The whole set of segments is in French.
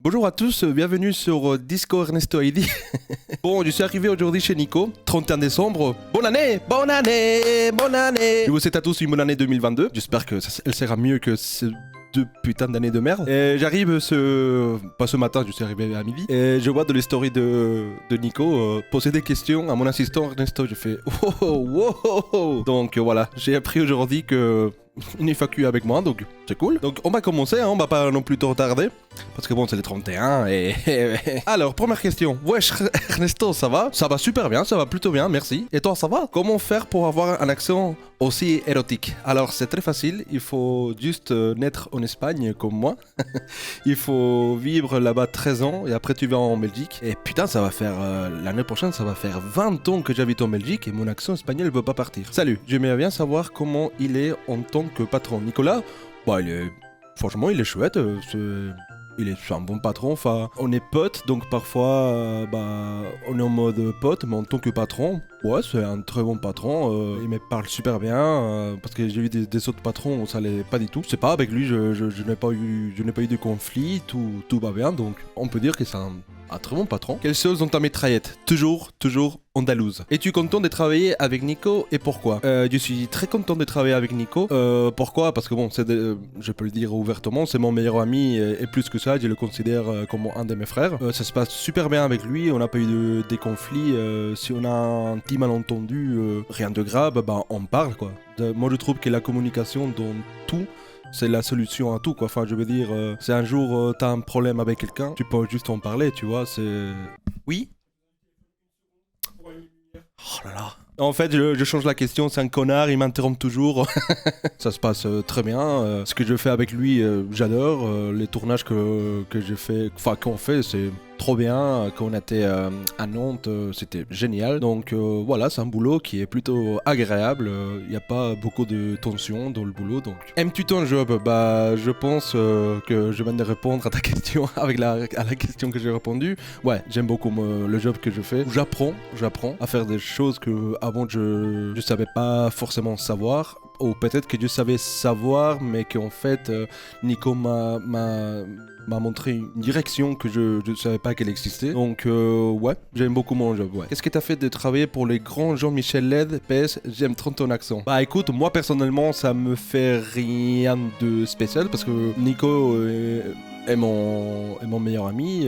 Bonjour à tous, bienvenue sur Disco Ernesto ID. Bon, je suis arrivé aujourd'hui chez Nico, 31 décembre. Bonne année, bonne année, bonne année. Je vous souhaite à tous une bonne année 2022. J'espère que elle sera mieux que ces deux putains d'années de merde. Et j'arrive pas ce matin, je suis arrivé à midi. Et je vois dans les stories de Nico poser des questions à mon assistant Ernesto. Je fais wow. Donc voilà, j'ai appris aujourd'hui que une FAQ avec moi, donc c'est cool. Donc on va commencer, hein, on va pas non plus trop tarder. Parce que bon, c'est les 31 et... Alors, première question. Wesh, Ernesto, ça va? Ça va super bien, ça va plutôt bien, merci. Et toi, ça va? Comment faire pour avoir un accent aussi érotique? Alors, c'est très facile, il faut juste naître en Espagne comme moi. Il faut vivre là-bas 13 ans et après tu vas en Belgique. Et putain, ça va faire... l'année prochaine, ça va faire 20 ans que j'habite en Belgique et mon accent espagnol ne veut pas partir. Salut, j'aimerais bien savoir comment il est en tant que patron. Nicolas, bah, franchement, il est chouette, c'est un bon patron, enfin, on est potes, donc parfois, on est en mode pote, mais en tant que patron, ouais, c'est un très bon patron, il me parle super bien, parce que j'ai eu des autres patrons où ça allait pas du tout. Je sais pas, avec lui, je n'ai pas eu de conflit, tout va bien, donc on peut dire que c'est un très bon patron. Quelle chose dans ta mitraillette? Toujours andalouse. Es-tu content de travailler avec Nico et pourquoi? Je suis très content de travailler avec Nico. Pourquoi? Parce que bon, je peux le dire ouvertement, c'est mon meilleur ami et plus que ça, je le considère comme un de mes frères. Ça se passe super bien avec lui, on n'a pas eu des conflits. Si on a un petit malentendu, rien de grave, on parle quoi. Moi je trouve que la communication dans tout, c'est la solution à tout quoi. Enfin je veux dire, si un jour t'as un problème avec quelqu'un, tu peux juste en parler, tu vois, c'est... Oui. Oh là là. En fait, je change la question, c'est un connard, il m'interrompt toujours. Ça se passe très bien. Ce que je fais avec lui, j'adore. Les tournages que j'ai fait, enfin qu'on fait, c'est trop bien. Quand on était à Nantes, c'était génial. Donc voilà, c'est un boulot qui est plutôt agréable. Il n'y a pas beaucoup de tension dans le boulot. Donc, aimes-tu ton job? Bah, je pense que je viens de répondre à ta question avec à la question que j'ai répondu. Ouais, j'aime beaucoup le job que je fais. J'apprends à faire des choses que avant je savais pas forcément savoir. Ou peut-être que je savais savoir, mais qu'en fait, Nico m'a montré une direction que je ne savais pas qu'elle existait. Donc, ouais, j'aime beaucoup mon job. Ouais. Qu'est-ce que t'as fait de travailler pour les grands Jean-Michel Led? PS, j'aime trop ton accent. Bah écoute, moi personnellement, ça me fait rien de spécial parce que Nico est mon meilleur ami.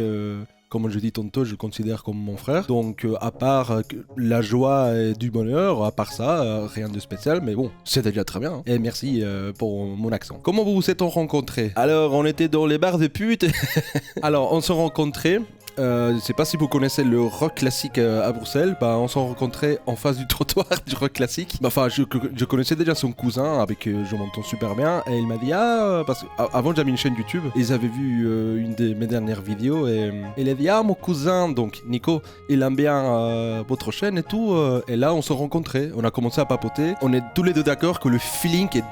Comme je dis tantôt, je le considère comme mon frère. Donc, à part la joie et du bonheur, à part ça, rien de spécial. Mais bon, c'est déjà très bien. Et merci pour mon accent. Comment vous vous êtes rencontrés? Alors, on était dans les bars de putes. Alors, on s'est rencontrés. Je sais pas si vous connaissez le rock classique à Bruxelles. Bah, on s'est rencontrés en face du trottoir du rock classique. Enfin, je connaissais déjà son cousin avec je m'entends super bien. Et il m'a dit parce qu'avant j'avais une chaîne YouTube. Ils avaient vu une de mes dernières vidéos et il a dit mon cousin donc Nico, il aime bien votre chaîne et tout. Et là on s'est rencontrés. On a commencé à papoter. On est tous les deux d'accord que le feeling est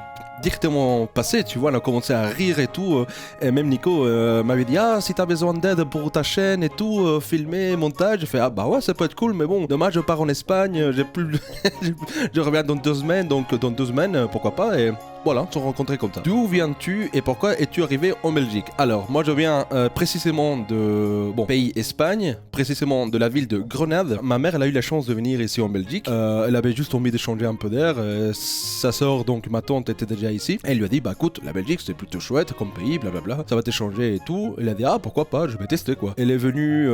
directement passé, tu vois, on a commencé à rire et tout, et même Nico m'avait dit si t'as besoin d'aide pour ta chaîne et tout, filmer, montage, j'ai fait bah ouais ça peut être cool, mais bon, dommage je pars en Espagne, j'ai plus, je reviens dans 2 semaines, donc dans 2 semaines, pourquoi pas, et voilà, on s'est rencontrés comme ça. D'où viens-tu et pourquoi es-tu arrivé en Belgique? Alors, moi je viens précisément de pays Espagne, précisément de la ville de Grenade. Ma mère, elle a eu la chance de venir ici en Belgique. Elle avait juste envie de changer un peu d'air. Sa sœur, donc ma tante, était déjà ici. Elle lui a dit, bah écoute, la Belgique c'est plutôt chouette comme pays, blablabla, ça va t'échanger et tout. Elle a dit, pourquoi pas, je vais tester quoi. Elle est venue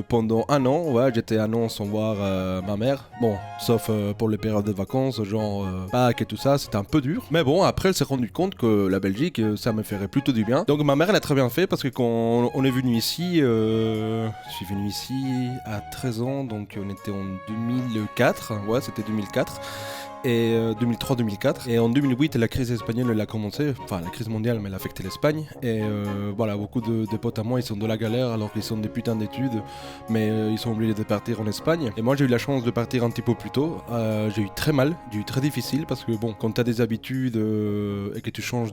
pendant 1 an, ouais, j'étais 1 an sans voir ma mère. Bon, sauf pour les périodes de vacances, genre Pâques et tout ça, c'était un peu dur. Mais bon, après elle s'est rendue compte que la Belgique, ça me ferait plutôt du bien. Donc ma mère, elle a très bien fait parce que quand on est venu ici, je suis venu ici à 13 ans, donc on était en 2004, ouais, c'était 2004. Et 2003-2004. Et en 2008, la crise espagnole elle a commencé. Enfin, la crise mondiale, mais elle a affecté l'Espagne. Et voilà, beaucoup de potes à moi, ils sont de la galère alors qu'ils sont des putains d'études. Mais ils sont obligés de partir en Espagne. Et moi, j'ai eu la chance de partir un petit peu plus tôt. J'ai eu très mal, j'ai eu très difficile parce que bon, quand t'as des habitudes et que tu changes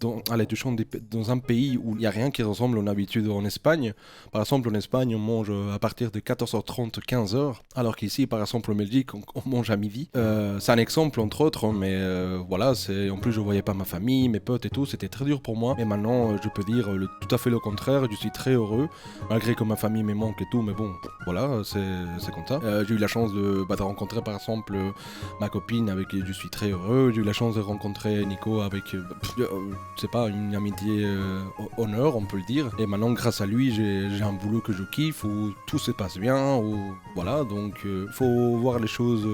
dans un pays où il n'y a rien qui ressemble aux habitudes en Espagne. Par exemple, en Espagne, on mange à partir de 14h30, 15h. Alors qu'ici, par exemple, en Belgique, on mange à midi. C'est un exemple entre autres, hein, mais voilà, en plus je voyais pas ma famille, mes potes et tout, c'était très dur pour moi. Et maintenant, je peux dire tout à fait le contraire, je suis très heureux, malgré que ma famille me manque et tout, mais bon, voilà, c'est comme ça. J'ai eu la chance de rencontrer par exemple ma copine avec qui je suis très heureux, j'ai eu la chance de rencontrer Nico avec, c'est pas, une amitié honneur, on peut le dire. Et maintenant, grâce à lui, j'ai un boulot que je kiffe, où tout se passe bien, où voilà, donc faut voir les choses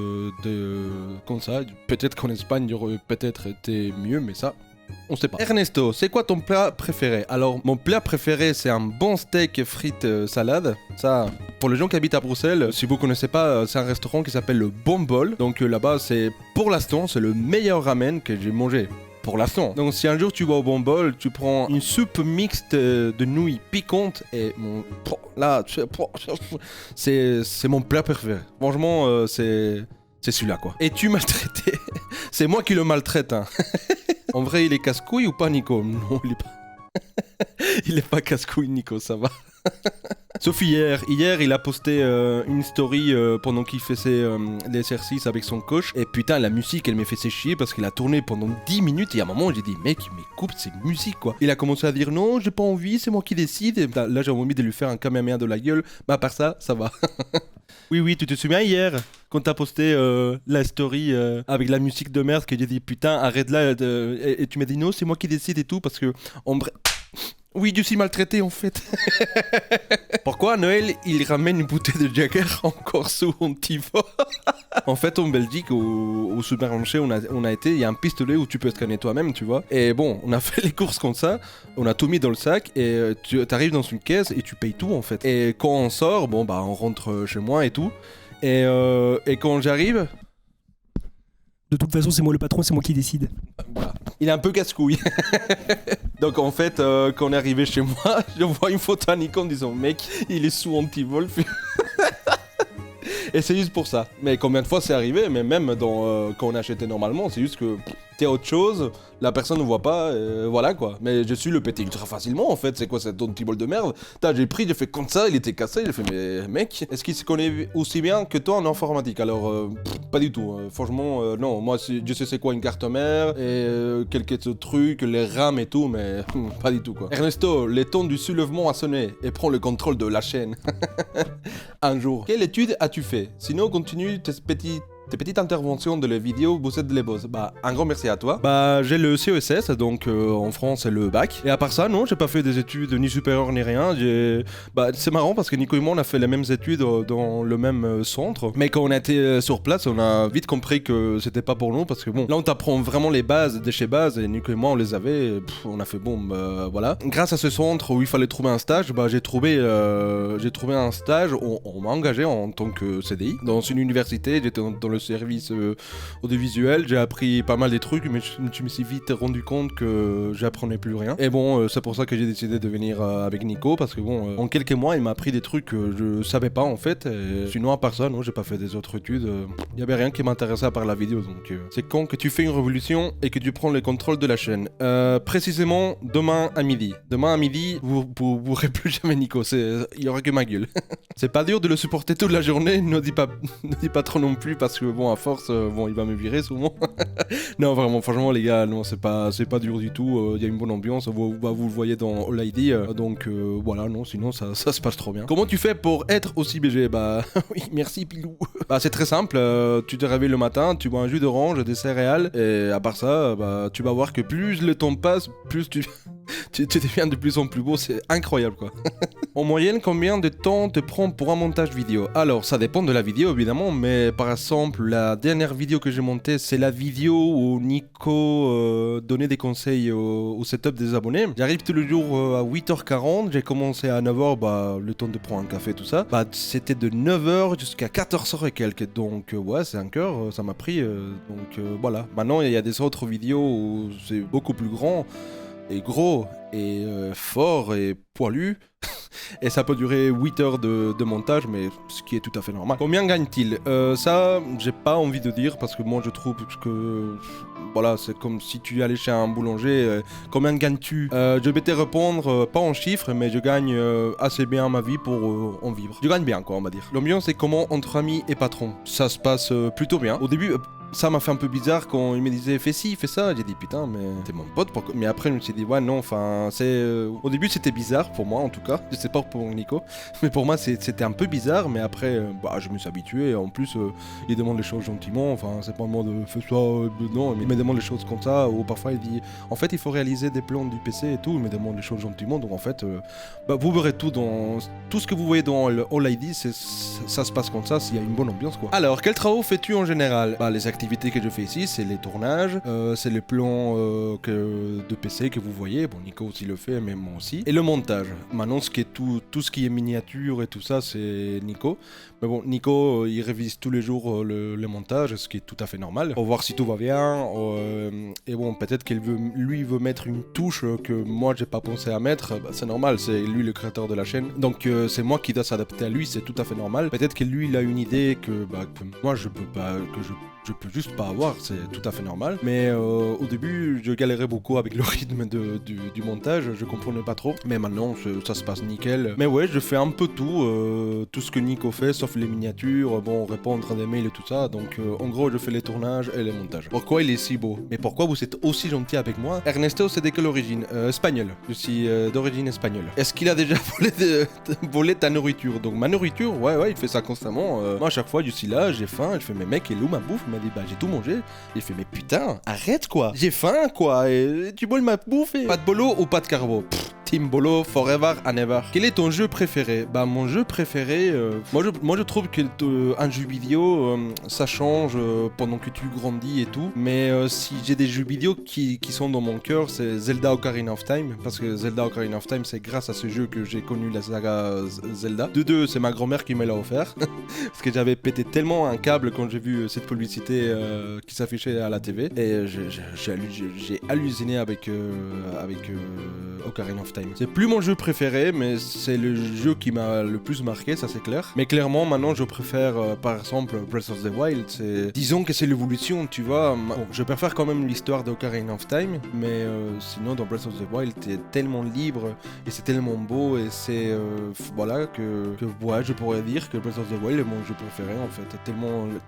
comme ça. Peut-être qu'en Espagne, il aurait peut-être été mieux, mais ça, on sait pas. Ernesto, c'est quoi ton plat préféré? Alors, mon plat préféré, c'est un bon steak frites salade. Ça, pour les gens qui habitent à Bruxelles, si vous connaissez pas, c'est un restaurant qui s'appelle le Bon Bol. Donc là-bas, c'est pour l'instant, c'est le meilleur ramen que j'ai mangé. Pour l'instant. Donc si un jour tu vas au Bon Bol, tu prends une soupe mixte de nouilles piquantes et là, c'est mon plat préféré. Franchement, c'est celui-là quoi. Et tu maltraité? C'est moi qui le maltraite. Hein. En vrai, il est casse-couille ou pas, Nico? Non, il est pas. Il est pas casse-couille, Nico, ça va. Sauf hier, il a posté une story pendant qu'il faisait l'exercice avec son coach. Et putain, la musique, elle m'a fait chier parce qu'il a tourné pendant 10 minutes. Et à un moment, j'ai dit, mec, mais coupe ces musiques quoi. Il a commencé à dire, non, j'ai pas envie, c'est moi qui décide. Et là, j'ai envie de lui faire un kamehameha de la gueule. Mais à part ça va. Oui, tu te souviens hier quand t'as posté la story avec la musique de merde que j'ai dit putain arrête là et tu m'as dit non c'est moi qui décide et tout parce que en bref. Oui, je suis maltraité en fait. Pourquoi à Noël, il ramène une bouteille de Jagger encore sous Antivo? En fait, en Belgique, au supermarché, on a été, il y a un pistolet où tu peux scanner toi-même, tu vois. Et bon, on a fait les courses comme ça, on a tout mis dans le sac et tu arrives dans une caisse et tu payes tout en fait. Et quand on sort, bon bah on rentre chez moi et tout. Et quand j'arrive... De toute façon, c'est moi le patron, c'est moi qui décide. Voilà. Il est un peu casse-couille. Donc en fait, quand on est arrivé chez moi, je vois une photo à Nico en disant mec, il est sous anti-vol. Et c'est juste pour ça. Mais combien de fois c'est arrivé? Mais même quand on achetait normalement, c'est juste que t'es autre chose, la personne ne voit pas, voilà quoi. Mais je suis le pété ultra facilement en fait. C'est quoi cette anti-bol de merde? J'ai pris, j'ai fait comme ça, il était cassé. J'ai fait mais mec, est-ce qu'il se connaît aussi bien que toi en informatique? Alors pas du tout. Franchement non. Moi je sais c'est quoi une carte mère et quelques autres trucs, les RAM et tout, mais pas du tout quoi. Ernesto, le temps du soulèvement a sonné et prends le contrôle de la chaîne. Un jour. Quelle étude as-tu fait? Sinon continue tes petites interventions de la vidéo, vous êtes les boss. Bah, un grand merci à toi. Bah, j'ai le CESS, donc en France, c'est le bac. Et à part ça, non, j'ai pas fait des études ni supérieures ni rien. Bah, c'est marrant parce que Nico et moi, on a fait les mêmes études dans le même centre. Mais quand on a été sur place, on a vite compris que c'était pas pour nous parce que bon, là, on t'apprend vraiment les bases de chez base et Nico et moi, on les avait. On a fait bon, bah, voilà. Grâce à ce centre où il fallait trouver un stage, bah, j'ai trouvé un stage. On m'a engagé en tant que CDI dans une université. J'étais dans le service audiovisuel, j'ai appris pas mal des trucs, mais je me suis vite rendu compte que j'apprenais plus rien. Et bon, c'est pour ça que j'ai décidé de venir avec Nico, parce que bon, en quelques mois, il m'a appris des trucs que je savais pas en fait. Et sinon, à part ça, non, j'ai pas fait des autres études. Il y avait rien qui m'intéressait à part la vidéo, donc c'est quand que tu fais une révolution et que tu prends le contrôle de la chaîne. Précisément, demain à midi. Demain à midi, vous pourrez plus jamais Nico, il y aura que ma gueule. C'est pas dur de le supporter toute la journée, ne dis pas trop non plus, parce que bon, à force, bon, il va me virer souvent. Non, vraiment, franchement, les gars, non, c'est pas dur du tout. Il y a une bonne ambiance, vous le voyez dans All ID. Donc voilà, non, sinon ça se passe trop bien. Comment tu fais pour être aussi BG? Bah oui, merci Pilou. Bah c'est très simple, tu te réveilles le matin, tu bois un jus d'orange, des céréales, et à part ça, bah tu vas voir que plus le temps passe, plus tu deviens de plus en plus beau, c'est incroyable quoi. En moyenne, combien de temps te prend pour un montage vidéo? Alors, ça dépend de la vidéo évidemment, mais par exemple, la dernière vidéo que j'ai montée, c'est la vidéo où Nico donnait des conseils au setup des abonnés. J'arrive tous les jours à 8h40, j'ai commencé à 9h, bah le temps de prendre un café, tout ça. Bah c'était de 9h jusqu'à 14h et quelques, donc ouais, 5 heures, ça m'a pris, donc voilà. Maintenant, il y a des autres vidéos où c'est beaucoup plus grand et gros et fort et poilu. Et ça peut durer 8 heures de montage, mais ce qui est tout à fait normal. Combien gagne-t-il? Ça, j'ai pas envie de dire, parce que moi je trouve que... Voilà, c'est comme si tu allais chez un boulanger. Combien gagnes-tu? Je vais te répondre, pas en chiffres, mais je gagne assez bien ma vie pour en vivre. Je gagne bien, quoi, on va dire. L'ambiance est comment entre amis et patrons? Ça se passe plutôt bien. Au début... ça m'a fait un peu bizarre quand il me disait fais ci, fais ça. J'ai dit putain, mais t'es mon pote. Mais après, je me suis dit ouais, non, enfin, au début, c'était bizarre pour moi en tout cas. Je sais pas pour Nico, mais pour moi, c'était un peu bizarre. Mais après, je me suis habitué. En plus, il demande les choses gentiment. Enfin, c'est pas un mot de fais ça, non, il me demande les choses comme ça. Ou parfois, il dit en fait, il faut réaliser des plans du PC et tout. Il me demande les choses gentiment. Donc en fait, vous verrez tout ce que vous voyez dans le All ID, ça se passe comme ça. S'il y a une bonne ambiance, quoi. Alors, quels travaux fais-tu en général? Les activités que je fais ici, c'est les tournages, c'est les plans de PC que vous voyez. Bon, Nico aussi le fait, mais moi aussi. Et le montage. Maintenant, tout ce qui est miniature et tout ça, c'est Nico. Mais bon, Nico, il révise tous les jours le montage, ce qui est tout à fait normal, pour voir si tout va bien. Et bon, peut-être qu'il veut mettre une touche que moi, j'ai pas pensé à mettre. C'est normal, c'est lui le créateur de la chaîne. Donc, c'est moi qui dois s'adapter à lui, c'est tout à fait normal. Peut-être que lui, il a une idée que moi, je peux pas, je peux juste pas avoir, c'est tout à fait normal. Mais au début, je galérais beaucoup avec le rythme du montage, je comprenais pas trop. Mais maintenant, ça se passe nickel. Mais ouais, je fais un peu tout ce que Nico fait, sauf les miniatures, répondre à des mails et tout ça. Donc en gros, je fais les tournages et les montages. Pourquoi il est si beau? Mais pourquoi vous êtes aussi gentil avec moi? Ernesto, c'est de quelle origine? Espagnol. Je suis d'origine espagnole. Est-ce qu'il a déjà volé ta nourriture? Donc ma nourriture, ouais, il fait ça constamment. Moi, à chaque fois, je suis là, j'ai faim, je fais mais mec, il est où ma bouffe? Il m'a dit j'ai tout mangé. Il fait mais putain, arrête quoi. J'ai faim quoi. Et tu voles ma bouffe et... Pas de bolo ou pas de carbo? Team Bolo, forever and ever. Quel est ton jeu préféré? Mon jeu préféré, moi je trouve que un jeu vidéo, ça change pendant que tu grandis et tout. Mais si j'ai des jeux vidéo qui sont dans mon cœur, c'est Zelda Ocarina of Time. Parce que Zelda Ocarina of Time, c'est grâce à ce jeu que j'ai connu la saga Zelda. De deux, c'est ma grand-mère qui me l'a offert. Parce que j'avais pété tellement un câble quand j'ai vu cette publicité qui s'affichait à la TV. Et j'ai halluciné avec Ocarina of Time. C'est plus mon jeu préféré, mais c'est le jeu qui m'a le plus marqué, ça c'est clair. Mais clairement, maintenant, je préfère, par exemple, Breath of the Wild. Disons que c'est l'évolution, tu vois. Bon, je préfère quand même l'histoire d'Ocarina of Time, mais sinon, dans Breath of the Wild, t'es tellement libre et c'est tellement beau et c'est voilà que ouais, je pourrais dire que Breath of the Wild est mon jeu préféré en fait.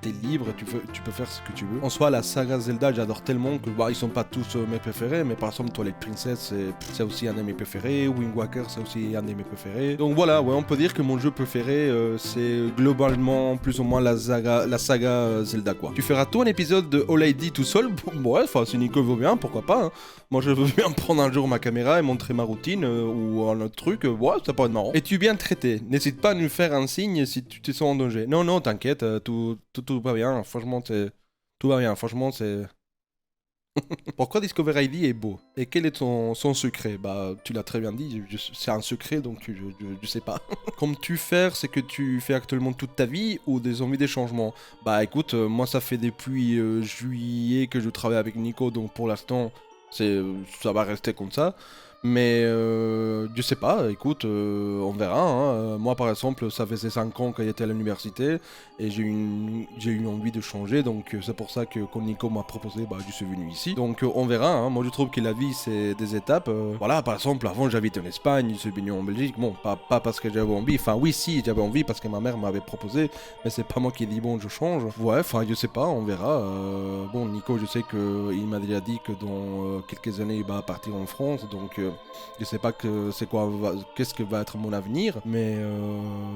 T'es libre, tu peux faire ce que tu veux. En soi, la saga Zelda, j'adore tellement que ils sont pas tous mes préférés, mais par exemple, Twilight Princess, c'est aussi un de mes préférés. Wind Waker, c'est aussi un de mes préférés. Donc voilà, ouais, on peut dire que mon jeu préféré, c'est globalement plus ou moins la saga Zelda quoi. Tu feras toi un épisode de All ID tout seul? Ouais, enfin si Nico veut bien, pourquoi pas. Hein. Moi je veux bien prendre un jour ma caméra et montrer ma routine ou un autre truc, ouais, ça pourrait être marrant. Es-tu bien traité? N'hésite pas à nous faire un signe si tu te sens en danger. Non, t'inquiète, tout va bien, franchement, tout va bien, franchement, c'est... Pourquoi Discover ID est beau? Et quel est son secret? Tu l'as très bien dit, c'est un secret, donc je sais pas. Comme tu fais, c'est que tu fais actuellement toute ta vie ou des envies des changements? Écoute, moi ça fait depuis juillet que je travaille avec Nico, donc pour l'instant, ça va rester comme ça. Mais je sais pas, écoute, on verra. Hein. Moi par exemple, ça faisait 5 ans que j'étais à l'université et j'ai eu envie de changer, donc c'est pour ça que quand Nico m'a proposé, je suis venu ici. Donc on verra, hein. Moi je trouve que la vie c'est des étapes. Voilà, par exemple, avant j'habitais en Espagne, je suis venu en Belgique, bon, pas parce que j'avais envie, enfin oui si, j'avais envie parce que ma mère m'avait proposé, mais c'est pas moi qui ai dit bon je change. Ouais, enfin je sais pas, on verra. Bon, Nico, je sais qu'il m'a déjà dit que dans quelques années il va partir en France, donc... je sais pas qu'est-ce que va être mon avenir, mais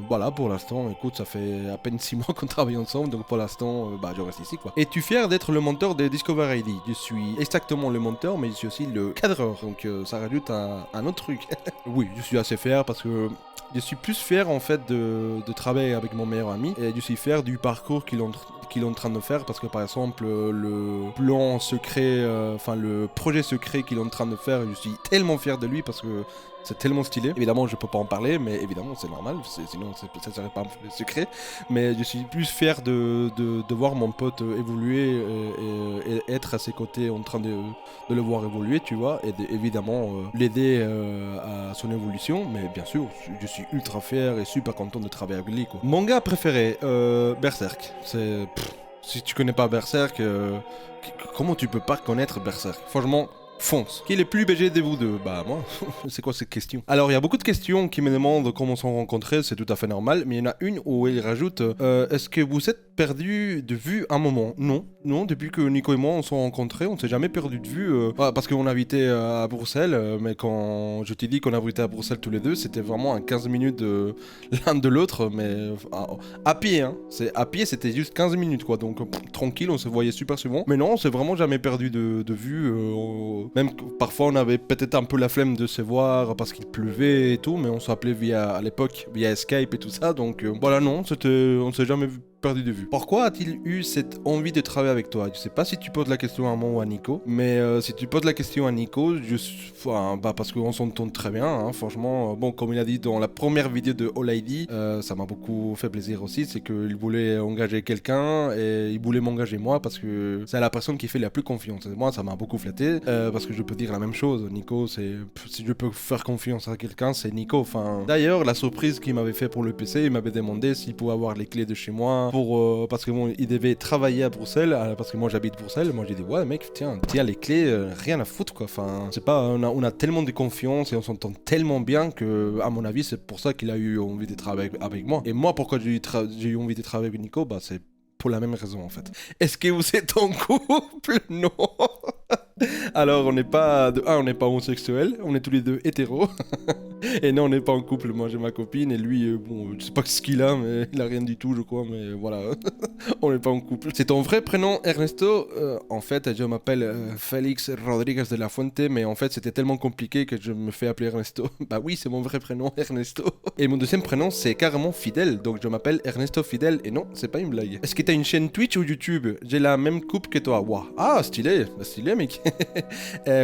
voilà, pour l'instant, écoute, ça fait à peine 6 mois qu'on travaille ensemble, donc pour l'instant, je reste ici, quoi. Es-tu fier d'être le monteur de Discover ID? Je suis exactement le monteur, mais je suis aussi le cadreur, donc ça rajoute un autre truc. Oui, je suis assez fier parce que je suis plus fier en fait de travailler avec mon meilleur ami, et je suis fier du parcours qu'il est en train de faire, parce que par exemple le plan secret, le projet secret qu'il est en train de faire, je suis tellement fier de lui parce que c'est tellement stylé. Évidemment, je peux pas en parler, mais évidemment, c'est normal, sinon ça serait pas un secret. Mais je suis plus fier de voir mon pote évoluer et être à ses côtés en train de le voir évoluer, tu vois, et évidemment l'aider à son évolution. Mais bien sûr, je suis ultra fier et super content de travailler avec lui, quoi. Manga préféré, Berserk. Si tu connais pas Berserk, comment tu peux pas connaître Berserk? Franchement, fonce. Qui est le plus BG de vous deux? Moi. C'est quoi cette question? Alors, il y a beaucoup de questions qui me demandent comment s'en rencontrer, c'est tout à fait normal, mais il y en a une où il rajoute est-ce que vous êtes perdu de vue un moment. Non, depuis que Nico et moi on s'est rencontrés, on s'est jamais perdu de vue. Parce qu'on habitait à Bruxelles, mais quand je t'ai dit qu'on habitait à Bruxelles tous les deux, c'était vraiment à 15 minutes de l'un de l'autre, mais à pied, hein. À pied, c'était juste 15 minutes, quoi. Donc tranquille, on se voyait super souvent. Mais non, on s'est vraiment jamais perdu de vue. Même parfois, on avait peut-être un peu la flemme de se voir parce qu'il pleuvait et tout, mais on s'appelait à l'époque via Skype et tout ça. Donc voilà, non, on s'est jamais perdu de vue. Pourquoi a-t-il eu cette envie de travailler avec toi? Je sais pas si tu poses la question à moi ou à Nico, mais si tu poses la question à Nico, parce qu'on s'entend très bien, hein, franchement. Bon, comme il a dit dans la première vidéo de All ID, ça m'a beaucoup fait plaisir aussi, c'est qu'il voulait engager quelqu'un et il voulait m'engager moi parce que c'est la personne qui fait la plus confiance. Et moi, ça m'a beaucoup flatté parce que je peux dire la même chose. Nico, si je peux faire confiance à quelqu'un, c'est Nico. Enfin, d'ailleurs, la surprise qu'il m'avait fait pour le PC, il m'avait demandé s'il pouvait avoir les clés de chez moi parce que bon, il devait travailler à Bruxelles, parce que moi j'habite Bruxelles. Moi j'ai dit ouais mec, tiens les clés, rien à foutre quoi. Enfin, c'est pas, on a tellement de confiance et on s'entend tellement bien que à mon avis c'est pour ça qu'il a eu envie de travailler avec moi. Et moi pourquoi j'ai eu envie de travailler avec Nico, bah c'est pour la même raison en fait. Est-ce que vous êtes en couple? Non. Alors on n'est pas homosexuel, on est tous les deux hétéros. Et non, on n'est pas en couple. Moi j'ai ma copine et lui, bon, je sais pas ce qu'il a, mais il a rien du tout, je crois. Mais voilà, on n'est pas en couple. C'est ton vrai prénom, Ernesto? En fait, je m'appelle Félix Rodriguez de la Fuente, mais en fait, c'était tellement compliqué que je me fais appeler Ernesto. Bah oui, c'est mon vrai prénom, Ernesto. Et mon deuxième prénom, c'est carrément Fidel, donc je m'appelle Ernesto Fidel. Et non, c'est pas une blague. Est-ce que t'as une chaîne Twitch ou YouTube? J'ai la même coupe que toi. Waouh. Ah, stylé, mec.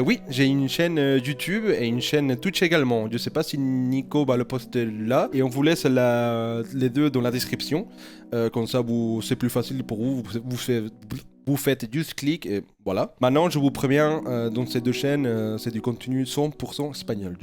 Oui, j'ai une chaîne YouTube et une chaîne Twitch également. Je sais pas si Nico va le poster là, et on vous laisse les deux dans la description. Comme ça, c'est plus facile pour vous. Vous faites juste clic et voilà. Maintenant, je vous préviens, dans ces deux chaînes, c'est du contenu 100% espagnol.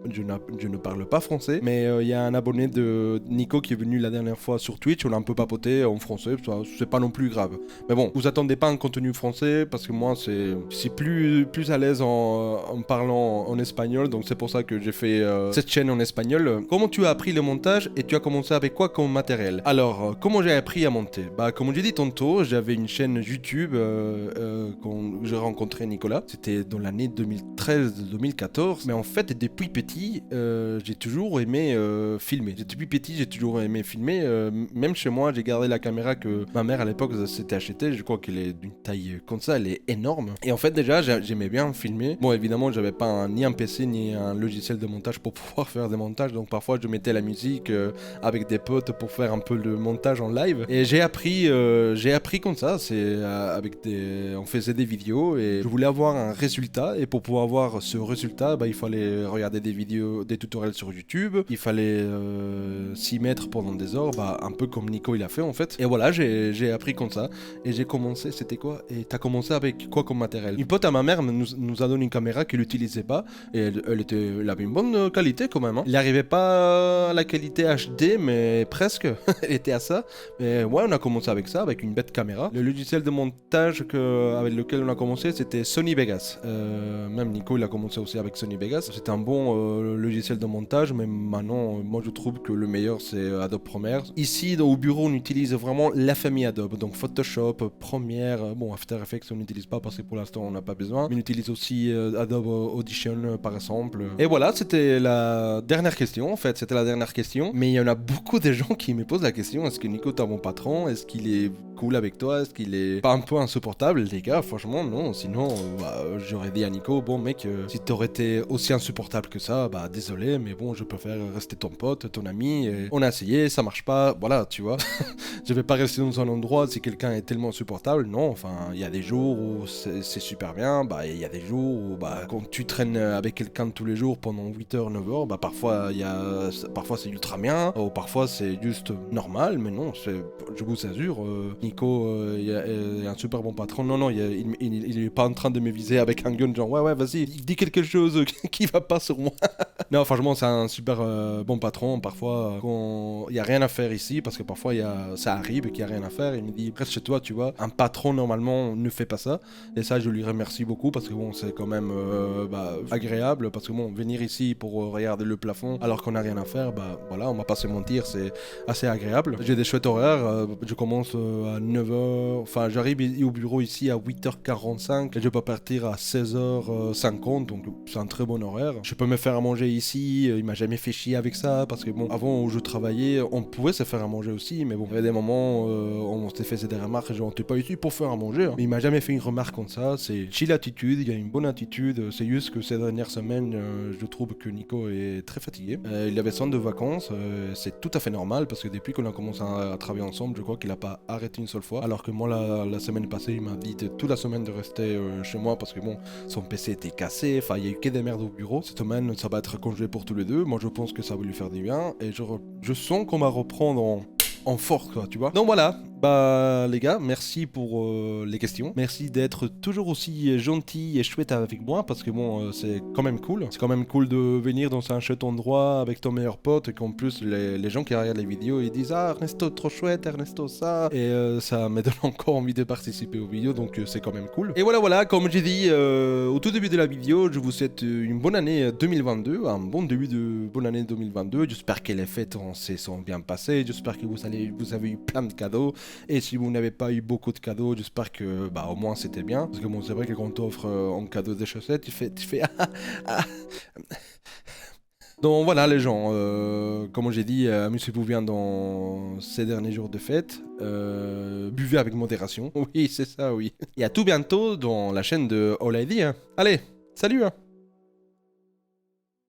Je ne parle pas français, mais il y a un abonné de Nico qui est venu la dernière fois sur Twitch. On a un peu papoté en français, c'est pas non plus grave. Mais bon, vous attendez pas un contenu français parce que moi, c'est plus à l'aise en parlant en espagnol. Donc c'est pour ça que j'ai fait cette chaîne en espagnol. Comment tu as appris le montage et tu as commencé avec quoi comme matériel? Alors, comment j'ai appris à monter? Bah, comme j'ai dit tantôt, j'avais une chaîne YouTube quand j'ai rencontré Nicolas. C'était dans l'année 2013-2014. Mais en fait, depuis petit, j'ai toujours aimé filmer. Depuis petit, j'ai toujours aimé filmer. Même chez moi, j'ai gardé la caméra que ma mère à l'époque s'était achetée. Je crois qu'elle est d'une taille comme ça, elle est énorme. Et en fait, déjà, j'aimais bien filmer. Bon, évidemment, j'avais pas ni un PC ni un logiciel de montage pour pouvoir faire des montages. Donc parfois, je mettais la musique avec des potes pour faire un peu de montage en live. Et j'ai appris comme ça. On faisait des vidéos et je voulais avoir un résultat. Et pour pouvoir avoir ce résultat, bah, il fallait regarder des vidéos, des tutoriels sur YouTube. Il fallait s'y mettre pendant des heures, bah, un peu comme Nico il a fait en fait. Et voilà, j'ai appris comme ça. Et j'ai commencé, c'était quoi? Et t'as commencé avec quoi comme matériel? Une pote à ma mère nous a donné une caméra qu'elle n'utilisait pas. Et elle avait une bonne qualité quand même. Hein. Il n'arrivait pas à la qualité HD, mais presque. Elle était à ça. Mais ouais, on a commencé avec ça, avec une bête caméra. Le logiciel de montage avec lequel on a commencé, c'était Sony Vegas. Même Nico, il a commencé aussi avec Sony Vegas. C'était un bon logiciel de montage, mais maintenant, moi je trouve que le meilleur c'est Adobe Premiere. Ici, au bureau, on utilise vraiment la famille Adobe, donc Photoshop, Premiere, bon, After Effects on n'utilise pas parce que pour l'instant on n'a pas besoin, mais on utilise aussi Adobe Audition par exemple. Et voilà, c'était la dernière question en fait, mais il y en a beaucoup de gens qui me posent la question, est-ce que Nico t'as mon patron, est-ce qu'il est cool avec toi, est-ce qu'il est pas un peu insupportable? Les gars, franchement non, sinon j'aurais dit à Nico, bon mec, si t'aurais été aussi insupportable que ça, bah désolé, mais bon, je préfère rester ton pote, ton ami, et on a essayé, ça marche pas, voilà, tu vois. Je vais pas rester dans un endroit si quelqu'un est tellement insupportable, non, enfin, il y a des jours où c'est super bien, bah il y a des jours où, bah, quand tu traînes avec quelqu'un tous les jours pendant 8h, 9h, bah parfois c'est ultra bien, ou parfois c'est juste normal, mais non, je vous assure, Nico il est un super bon patron, non, il est pas en train de me viser avec un gun, genre ouais, vas-y, dis quelque chose qui va pas sur moi. Non, franchement, c'est un super bon patron. Parfois, quand il y a rien à faire ici, parce que parfois ça arrive qu'il y a rien à faire. Il me dit reste chez toi, tu vois. Un patron normalement ne fait pas ça. Et ça, je lui remercie beaucoup parce que bon, c'est quand même agréable, parce que bon, venir ici pour regarder le plafond alors qu'on n'a rien à faire, bah voilà, on va pas se mentir, c'est assez agréable. J'ai des chouettes horaires. Je commence à 9h, enfin j'arrive au bureau ici à 8h45 et je peux partir à 16h50, donc c'est un très bon horaire. Je peux me faire à manger ici, il m'a jamais fait chier avec ça, parce que bon, avant où je travaillais, on pouvait se faire à manger aussi, mais bon, il y avait des moments on s'était fait des remarques, genre t'es pas ici pour faire à manger, hein. Mais il m'a jamais fait une remarque comme ça, c'est chill attitude, il y a une bonne attitude, c'est juste que ces dernières semaines, je trouve que Nico est très fatigué. Il avait 100 de vacances, c'est tout à fait normal, parce que depuis qu'on a commencé à travailler ensemble, je crois qu'il a pas arrêté une seule fois, alors que moi la semaine passée, il m'a dit toute la semaine de rester chez moi, parce que bon, son PC était cassé, enfin il y a eu que des merdes au bureau. Cette semaine, ça va être congé pour tous les deux, moi je pense que ça va lui faire du bien, et je sens qu'on va reprendre en force, quoi, tu vois. Donc voilà, bah les gars, merci pour les questions. Merci d'être toujours aussi gentil et chouette avec moi, parce que bon, c'est quand même cool. C'est quand même cool de venir dans un chouette endroit avec ton meilleur pote, et qu'en plus les gens qui regardent les vidéos, ils disent ah Ernesto trop chouette, Ernesto ça, et ça me donne encore envie de participer aux vidéos, donc c'est quand même cool. Et voilà, comme j'ai dit au tout début de la vidéo, je vous souhaite une bonne année 2022, un bon début de bonne année 2022. J'espère que les fêtes sont bien passées, j'espère que vous avez eu plein de cadeaux. Et si vous n'avez pas eu beaucoup de cadeaux, j'espère que bah au moins c'était bien. Parce que bon, c'est vrai que quand on t'offre en cadeau des chaussettes, tu fais Donc voilà les gens, comme j'ai dit, amusez-vous bien dans ces derniers jours de fête. Buvez avec modération. Oui, c'est ça, oui. Et à tout bientôt dans la chaîne de All ID, hein. Allez, salut hein.